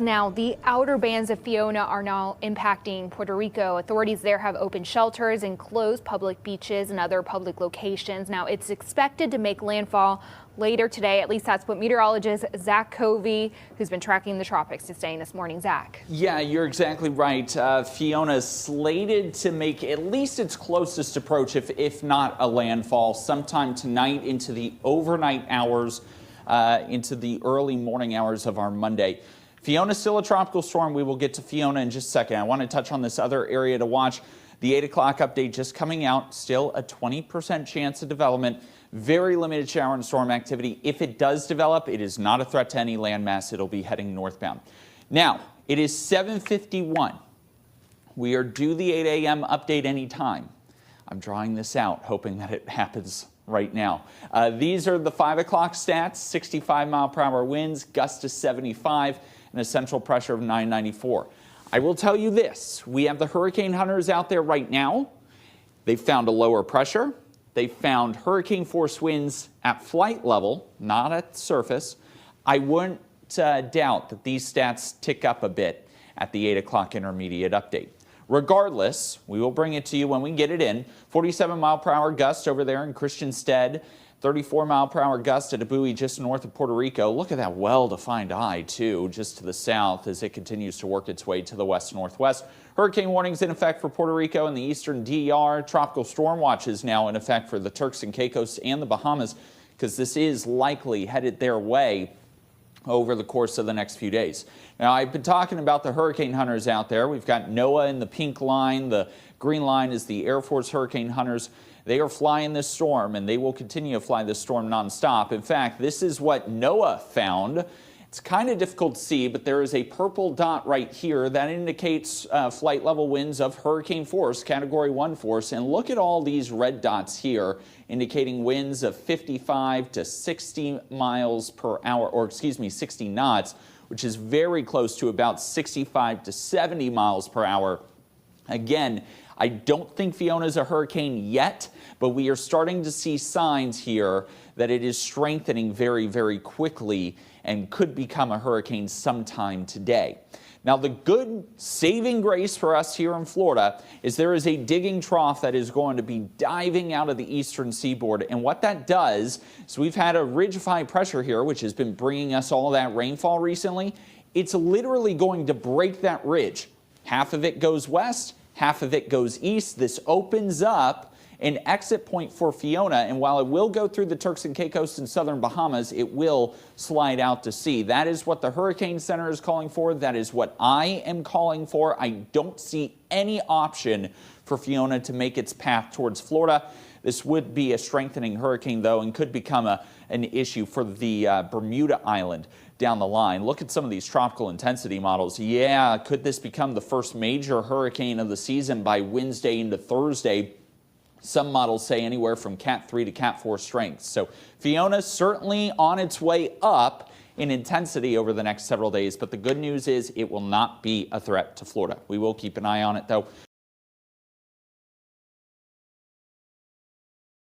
Now, the outer bands of Fiona are now impacting Puerto Rico. Authorities there have opened shelters and closed public beaches and other public locations. Now, it's expected to make landfall later today. At least that's what meteorologist Zach Covey, who's been tracking the tropics, is saying this morning. Zach. Yeah, you're exactly right. Fiona is slated to make at least its closest approach, if not a landfall, sometime tonight into the overnight hours, into the early morning hours of our Monday. Fiona's still a tropical storm. We will get to Fiona in just a second. I want to touch on this other area to watch. The 8 o'clock update just coming out. Still a 20% chance of development. Very limited shower and storm activity. If it does develop, it is not a threat to any landmass. It'll be heading northbound. Now, it is 7:51. We are due the 8 a.m. update anytime. I'm drawing this out, hoping that it happens right now. These are the 5 o'clock stats. 65-mile-per-hour winds, gusts to 75. And a central pressure of 994. I will tell you this, we have the hurricane hunters out there right now. They found a lower pressure. They found hurricane force winds at flight level, not at the surface. I wouldn't doubt that these stats tick up a bit at the 8 o'clock intermediate update. Regardless, we will bring it to you when we get it in. 47-mile-per-hour gust over there in Christiansted. 34-mile-per-hour gust at a buoy just north of Puerto Rico. Look at that well-defined eye, too, just to the south as it continues to work its way to the west-northwest. Hurricane warnings in effect for Puerto Rico and the eastern DR. Tropical storm watch is now in effect for the Turks and Caicos and the Bahamas because this is likely headed their way over the course of the next few days. Now, I've been talking about the hurricane hunters out there. We've got NOAA in the pink line. The green line is the Air Force hurricane hunters. They are flying this storm, and they will continue to fly this storm nonstop. In fact, this is what NOAA found. It's kind of difficult to see, but there is a purple dot right here that indicates flight level winds of hurricane force, Category 1 force. And look at all these red dots here, indicating winds of 55 to 60 miles per hour, or excuse me, 60 knots, which is very close to about 65 to 70 miles per hour. Again, I don't think Fiona is a hurricane yet, but we are starting to see signs here that it is strengthening very, very quickly and could become a hurricane sometime today. Now, the good saving grace for us here in Florida is there is a digging trough that is going to be diving out of the eastern seaboard. And what that does is we've had a ridge of high pressure here, which has been bringing us all that rainfall recently. It's literally going to break that ridge. Half of it goes west, half of it goes east. This opens up an exit point for Fiona, and while it will go through the Turks and Caicos and southern Bahamas, it will slide out to sea. That is what the Hurricane Center is calling for. That is what I am calling for. I don't see any option for Fiona to make its path towards Florida. This would be a strengthening hurricane, though, and could become an issue for the Bermuda Island down the line. Look at some of these tropical intensity models. Yeah, could this become the first major hurricane of the season by Wednesday into Thursday? Some models say anywhere from Cat 3 to Cat 4 strength. So Fiona certainly on its way up in intensity over the next several days. But the good news is it will not be a threat to Florida. We will keep an eye on it, though.